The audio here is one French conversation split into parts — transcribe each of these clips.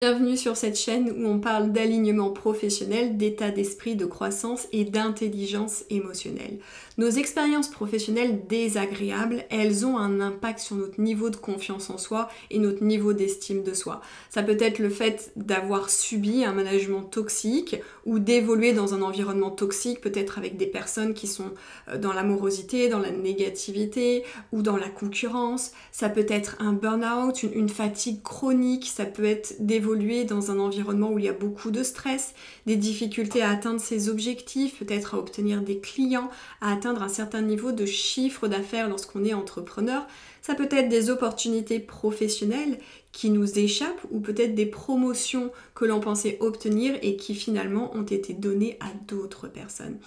Bienvenue sur cette chaîne où on parle d'alignement professionnel, d'état d'esprit, de croissance et d'intelligence émotionnelle. Nos expériences professionnelles désagréables, elles ont un impact sur notre niveau de confiance en soi et notre niveau d'estime de soi. Ça peut être le fait d'avoir subi un management toxique ou d'évoluer dans un environnement toxique, peut-être avec des personnes qui sont dans l'amorosité, dans la négativité ou dans la concurrence. Ça peut être un burn-out, une fatigue chronique, ça peut être d'évoluer dans un environnement où il y a beaucoup de stress, des difficultés à atteindre ses objectifs, peut-être à obtenir des clients, à atteindre un certain niveau de chiffre d'affaires lorsqu'on est entrepreneur. Ça peut être des opportunités professionnelles qui nous échappent ou peut-être des promotions que l'on pensait obtenir et qui finalement ont été données à d'autres personnes.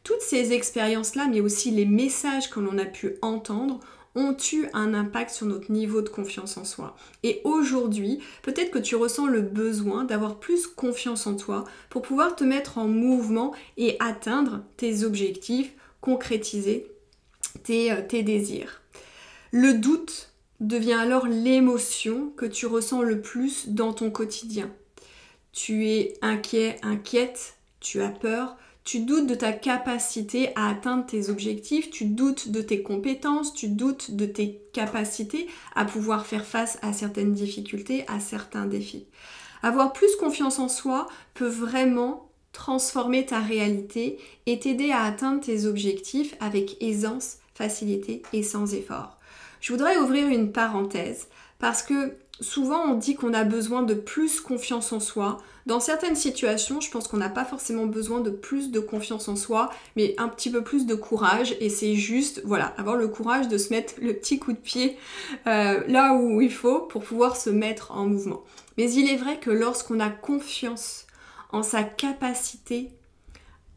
Toutes ces expériences-là, mais aussi les messages que l'on a pu entendre, ont eu un impact sur notre niveau de confiance en soi. Et aujourd'hui, peut-être que tu ressens le besoin d'avoir plus confiance en toi pour pouvoir te mettre en mouvement et atteindre tes objectifs, concrétiser tes désirs. Le doute devient alors l'émotion que tu ressens le plus dans ton quotidien. Tu es inquiet, inquiète, tu as peur, tu doutes de ta capacité à atteindre tes objectifs, tu doutes de tes compétences, tu doutes de tes capacités à pouvoir faire face à certaines difficultés, à certains défis. Avoir plus confiance en soi peut vraiment transformer ta réalité et t'aider à atteindre tes objectifs avec aisance, facilité et sans effort. Je voudrais ouvrir une parenthèse parce que souvent on dit qu'on a besoin de plus confiance en soi. Dans certaines situations, je pense qu'on n'a pas forcément besoin de plus de confiance en soi, mais un petit peu plus de courage. Et c'est juste, voilà, avoir le courage de se mettre le petit coup de pied là où il faut pour pouvoir se mettre en mouvement. Mais il est vrai que lorsqu'on a confiance en sa capacité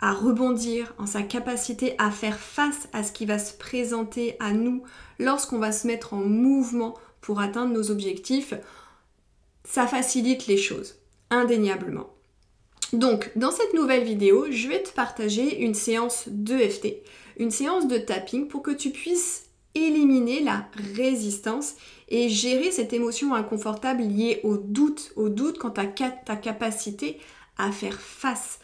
à rebondir, en sa capacité à faire face à ce qui va se présenter à nous lorsqu'on va se mettre en mouvement pour atteindre nos objectifs, ça facilite les choses, indéniablement. Donc, dans cette nouvelle vidéo, je vais te partager une séance d'EFT, une séance de tapping pour que tu puisses éliminer la résistance et gérer cette émotion inconfortable liée au doute quant à ta capacité à faire face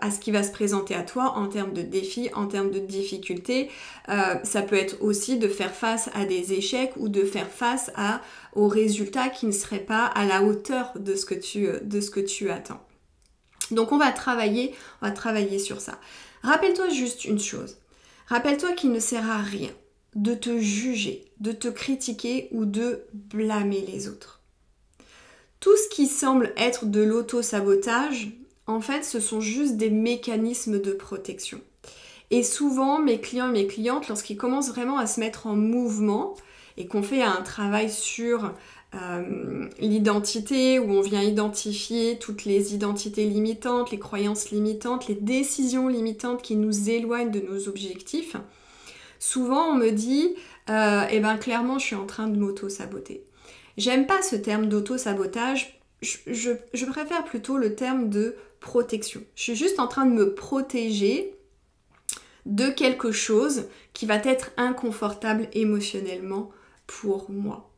à ce qui va se présenter à toi en termes de défis, en termes de difficultés. Ça peut être aussi de faire face à des échecs ou de faire face aux résultats qui ne seraient pas à la hauteur de ce que tu attends. Donc on va travailler sur ça. Rappelle-toi juste une chose. Rappelle-toi qu'il ne sert à rien de te juger, de te critiquer ou de blâmer les autres. Tout ce qui semble être de l'auto-sabotage, en fait, ce sont juste des mécanismes de protection. Et souvent, mes clients et mes clientes, lorsqu'ils commencent vraiment à se mettre en mouvement et qu'on fait un travail sur l'identité, où on vient identifier toutes les identités limitantes, les croyances limitantes, les décisions limitantes qui nous éloignent de nos objectifs, souvent on me dit clairement, je suis en train de m'auto-saboter. J'aime pas ce terme d'auto-sabotage. Je préfère plutôt le terme de protection. Je suis juste en train de me protéger de quelque chose qui va être inconfortable émotionnellement pour moi.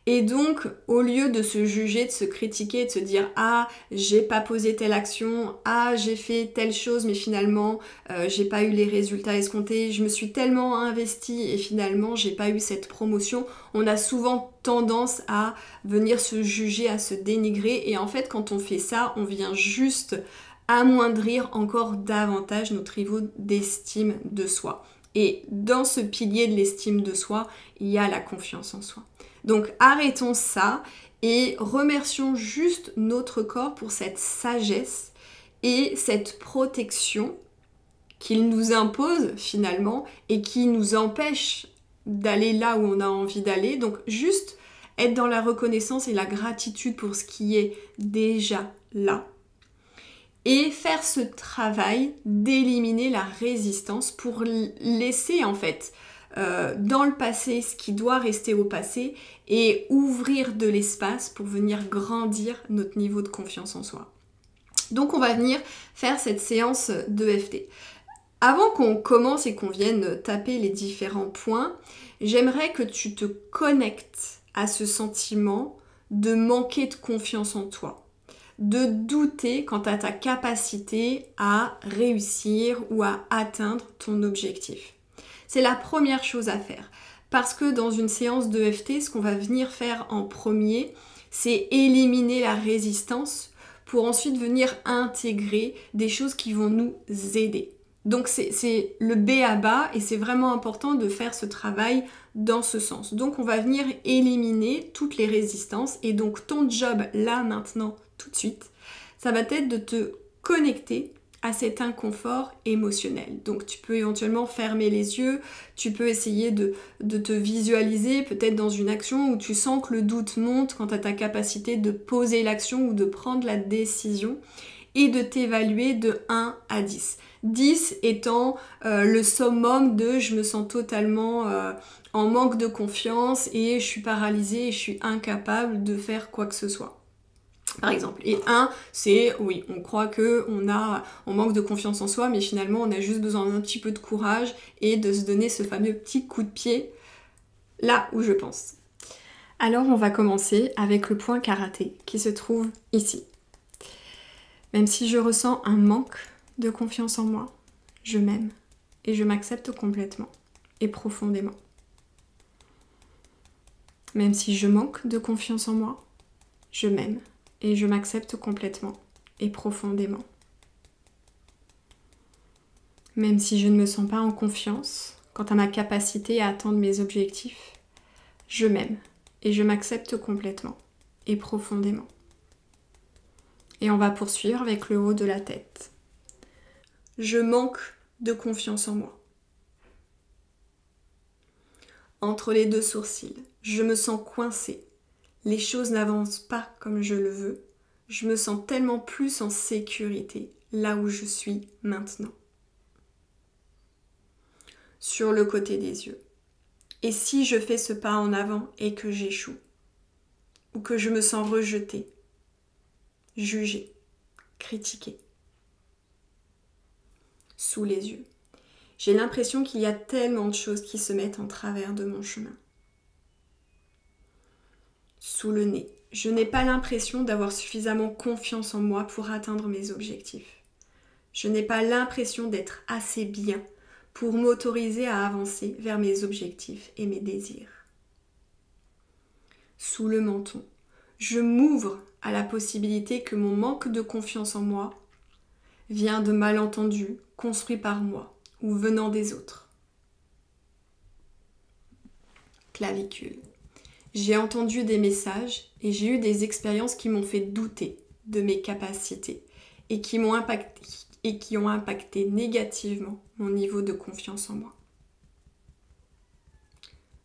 Et donc, au lieu de se juger, de se critiquer, de se dire « Ah, j'ai pas posé telle action, ah, j'ai fait telle chose, mais finalement, j'ai pas eu les résultats escomptés, je me suis tellement investie et finalement, j'ai pas eu cette promotion », on a souvent tendance à venir se juger, à se dénigrer. Et en fait, quand on fait ça, on vient juste amoindrir encore davantage notre niveau d'estime de soi. Et dans ce pilier de l'estime de soi, il y a la confiance en soi. Donc arrêtons ça et remercions juste notre corps pour cette sagesse et cette protection qu'il nous impose finalement et qui nous empêche d'aller là où on a envie d'aller. Donc juste être dans la reconnaissance et la gratitude pour ce qui est déjà là. Et faire ce travail d'éliminer la résistance pour laisser en fait dans le passé ce qui doit rester au passé et ouvrir de l'espace pour venir grandir notre niveau de confiance en soi. Donc on va venir faire cette séance d'EFT. Avant qu'on commence et qu'on vienne taper les différents points, j'aimerais que tu te connectes à ce sentiment de manquer de confiance en toi, de douter quant à ta capacité à réussir ou à atteindre ton objectif. C'est la première chose à faire. Parce que dans une séance d'EFT, ce qu'on va venir faire en premier, c'est éliminer la résistance pour ensuite venir intégrer des choses qui vont nous aider. Donc c'est le B à bas et c'est vraiment important de faire ce travail dans ce sens. Donc on va venir éliminer toutes les résistances et donc ton job là maintenant tout de suite, ça va être de te connecter à cet inconfort émotionnel. Donc tu peux éventuellement fermer les yeux, tu peux essayer de te visualiser peut-être dans une action où tu sens que le doute monte quant à ta capacité de poser l'action ou de prendre la décision et de t'évaluer de 1 à 10. 10 étant le summum de je me sens totalement en manque de confiance et je suis paralysée et je suis incapable de faire quoi que ce soit. Par exemple. Et 1, c'est oui, on croit on manque de confiance en soi, mais finalement on a juste besoin d'un petit peu de courage et de se donner ce fameux petit coup de pied là où je pense. Alors on va commencer avec le point karaté qui se trouve ici. Même si je ressens un manque de confiance en moi, je m'aime et je m'accepte complètement et profondément. Même si je manque de confiance en moi, je m'aime et je m'accepte complètement et profondément. Même si je ne me sens pas en confiance quant à ma capacité à atteindre mes objectifs, je m'aime et je m'accepte complètement et profondément. Et on va poursuivre avec le haut de la tête. Je manque de confiance en moi. Entre les deux sourcils, je me sens coincée. Les choses n'avancent pas comme je le veux. Je me sens tellement plus en sécurité là où je suis maintenant. Sur le côté des yeux. Et si je fais ce pas en avant et que j'échoue, ou que je me sens rejetée, jugée, critiquée. Sous les yeux. J'ai l'impression qu'il y a tellement de choses qui se mettent en travers de mon chemin. Sous le nez. Je n'ai pas l'impression d'avoir suffisamment confiance en moi pour atteindre mes objectifs. Je n'ai pas l'impression d'être assez bien pour m'autoriser à avancer vers mes objectifs et mes désirs. Sous le menton. Je m'ouvre à la possibilité que mon manque de confiance en moi vient de malentendus construits par moi ou venant des autres. Clavicule. J'ai entendu des messages et j'ai eu des expériences qui m'ont fait douter de mes capacités et qui ont impacté négativement mon niveau de confiance en moi.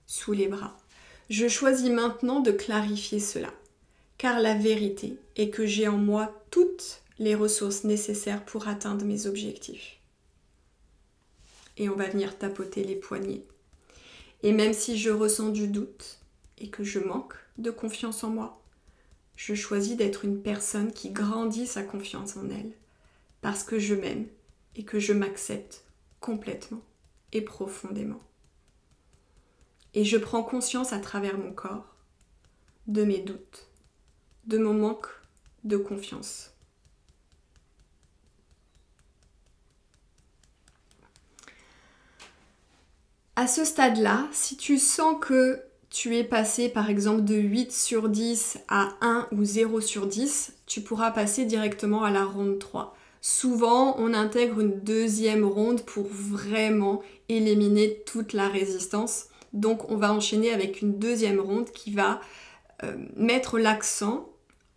Sous les bras. Je choisis maintenant de clarifier cela, car la vérité est que j'ai en moi toutes les ressources nécessaires pour atteindre mes objectifs. Et on va venir tapoter les poignets. Et même si je ressens du doute et que je manque de confiance en moi, je choisis d'être une personne qui grandit sa confiance en elle, parce que je m'aime et que je m'accepte complètement et profondément. Et je prends conscience à travers mon corps de mes doutes, de mon manque de confiance. À ce stade-là, si tu sens que tu es passé par exemple de 8 sur 10 à 1 ou 0 sur 10, tu pourras passer directement à la ronde 3. Souvent, on intègre une deuxième ronde pour vraiment éliminer toute la résistance. Donc, on va enchaîner avec une deuxième ronde qui va mettre l'accent,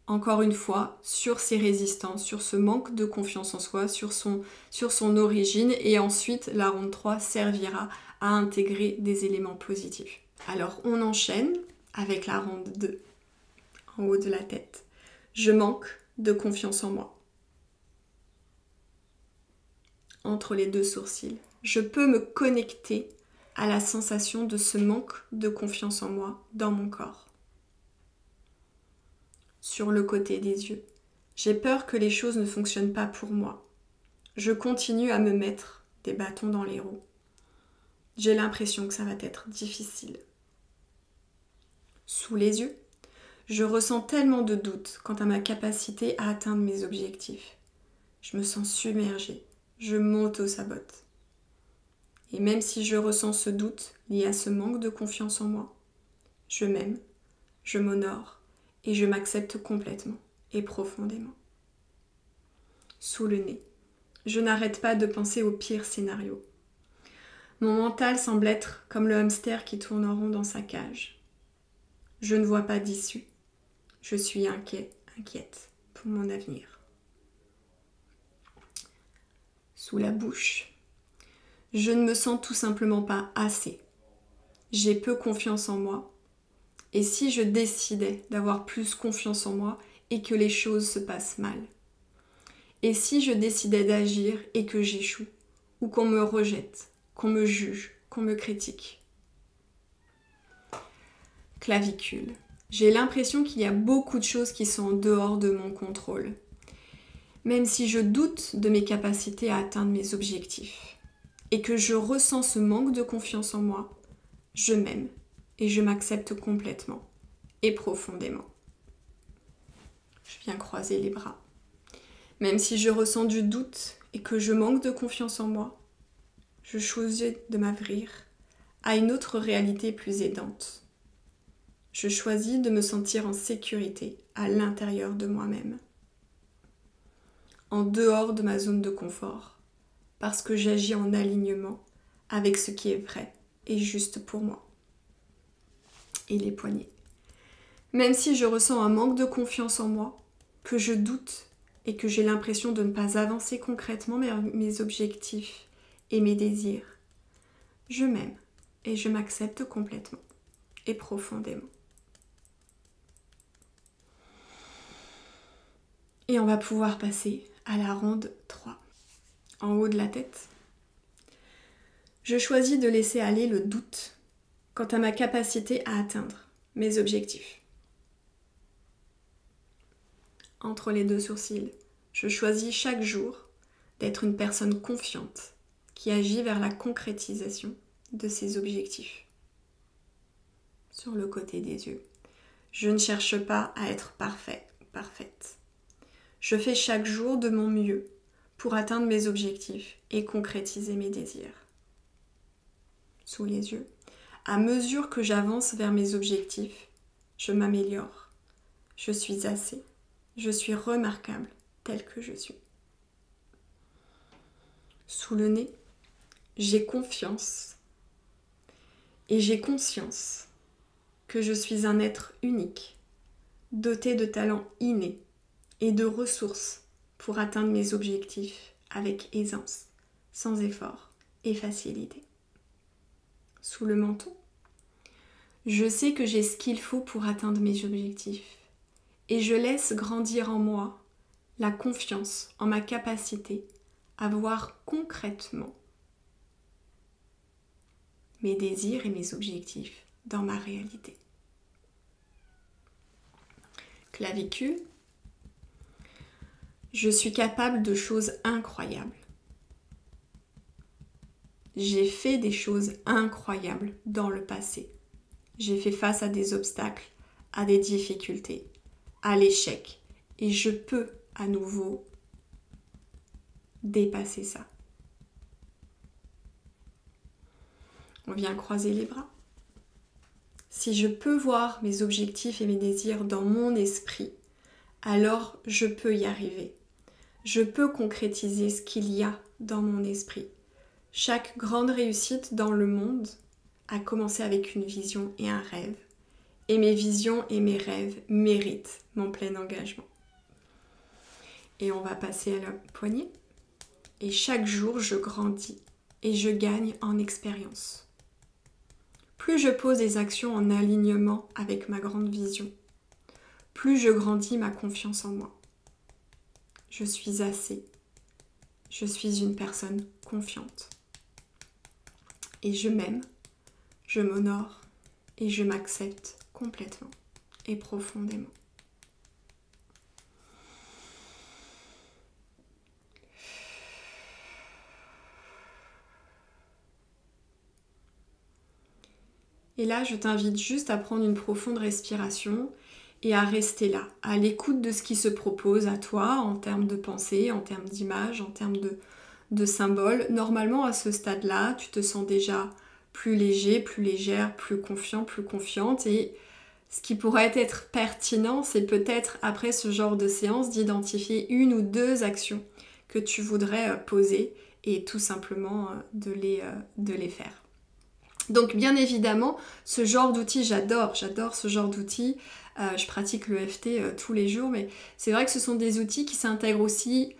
encore une fois, sur ces résistances, sur ce manque de confiance en soi, sur son origine. Et ensuite, la ronde 3 servira à intégrer des éléments positifs. Alors, on enchaîne avec la ronde 2, en haut de la tête. Je manque de confiance en moi. Entre les deux sourcils. Je peux me connecter à la sensation de ce manque de confiance en moi dans mon corps. Sur le côté des yeux. J'ai peur que les choses ne fonctionnent pas pour moi. Je continue à me mettre des bâtons dans les roues. J'ai l'impression que ça va être difficile. Sous les yeux. Je ressens tellement de doutes quant à ma capacité à atteindre mes objectifs. Je me sens submergée. Je m'auto-sabote. Et même si je ressens ce doute lié à ce manque de confiance en moi, je m'aime, je m'honore et je m'accepte complètement et profondément. Sous le nez, je n'arrête pas de penser au pire scénario. Mon mental semble être comme le hamster qui tourne en rond dans sa cage. Je ne vois pas d'issue. Je suis inquiète pour mon avenir. Sous la bouche, je ne me sens tout simplement pas assez. J'ai peu confiance en moi. Et si je décidais d'avoir plus confiance en moi et que les choses se passent mal? Et si je décidais d'agir et que j'échoue? Ou qu'on me rejette, qu'on me juge, qu'on me critique? Clavicule. J'ai l'impression qu'il y a beaucoup de choses qui sont en dehors de mon contrôle. Même si je doute de mes capacités à atteindre mes objectifs et que je ressens ce manque de confiance en moi, je m'aime et je m'accepte complètement et profondément. Je viens croiser les bras. Même si je ressens du doute et que je manque de confiance en moi, je choisis de m'ouvrir à une autre réalité plus aidante. Je choisis de me sentir en sécurité à l'intérieur de moi-même, en dehors de ma zone de confort, parce que j'agis en alignement avec ce qui est vrai et juste pour moi. Et les poignets. Même si je ressens un manque de confiance en moi, que je doute et que j'ai l'impression de ne pas avancer concrètement vers mes objectifs et mes désirs, je m'aime et je m'accepte complètement et profondément. Et on va pouvoir passer à la ronde 3. En haut de la tête, je choisis de laisser aller le doute quant à ma capacité à atteindre mes objectifs. Entre les deux sourcils, je choisis chaque jour d'être une personne confiante qui agit vers la concrétisation de ses objectifs. Sur le côté des yeux, je ne cherche pas à être parfait ou parfaite. Je fais chaque jour de mon mieux pour atteindre mes objectifs et concrétiser mes désirs. Sous les yeux, à mesure que j'avance vers mes objectifs, je m'améliore. Je suis assez. Je suis remarquable tel que je suis. Sous le nez, j'ai confiance et j'ai conscience que je suis un être unique, doté de talents innés et de ressources pour atteindre mes objectifs avec aisance, sans effort et facilité. Sous le menton, je sais que j'ai ce qu'il faut pour atteindre mes objectifs et je laisse grandir en moi la confiance en ma capacité à voir concrètement mes désirs et mes objectifs dans ma réalité. Clavicule, je suis capable de choses incroyables. J'ai fait des choses incroyables dans le passé. J'ai fait face à des obstacles, à des difficultés, à l'échec. Et je peux à nouveau dépasser ça. On vient croiser les bras. Si je peux voir mes objectifs et mes désirs dans mon esprit, alors je peux y arriver. Je peux concrétiser ce qu'il y a dans mon esprit. Chaque grande réussite dans le monde a commencé avec une vision et un rêve. Et mes visions et mes rêves méritent mon plein engagement. Et on va passer à la poignée. Et chaque jour, je grandis et je gagne en expérience. Plus je pose des actions en alignement avec ma grande vision, plus je grandis ma confiance en moi. Je suis assez. Je suis une personne confiante. Et je m'aime, je m'honore et je m'accepte complètement et profondément. Et là, je t'invite juste à prendre une profonde respiration et à rester là, à l'écoute de ce qui se propose à toi en termes de pensée, en termes d'image, en termes de symboles. Normalement, à ce stade-là, tu te sens déjà plus léger, plus légère, plus confiant, plus confiante. Et ce qui pourrait être pertinent, c'est peut-être après ce genre de séance d'identifier 1 ou 2 actions que tu voudrais poser et tout simplement de les faire. Donc bien évidemment, ce genre d'outils, j'adore ce genre d'outils. Je pratique l'EFT tous les jours, mais c'est vrai que ce sont des outils qui s'intègrent aussi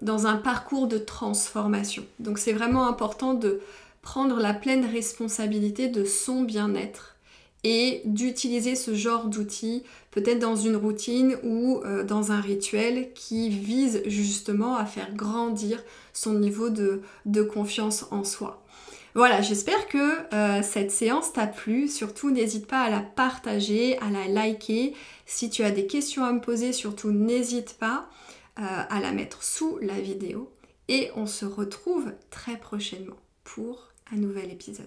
dans un parcours de transformation. Donc c'est vraiment important de prendre la pleine responsabilité de son bien-être et d'utiliser ce genre d'outils peut-être dans une routine ou dans un rituel qui vise justement à faire grandir son niveau de confiance en soi. Voilà, j'espère que cette séance t'a plu. Surtout, n'hésite pas à la partager, à la liker. Si tu as des questions à me poser, surtout n'hésite pas à la mettre sous la vidéo. Et on se retrouve très prochainement pour un nouvel épisode.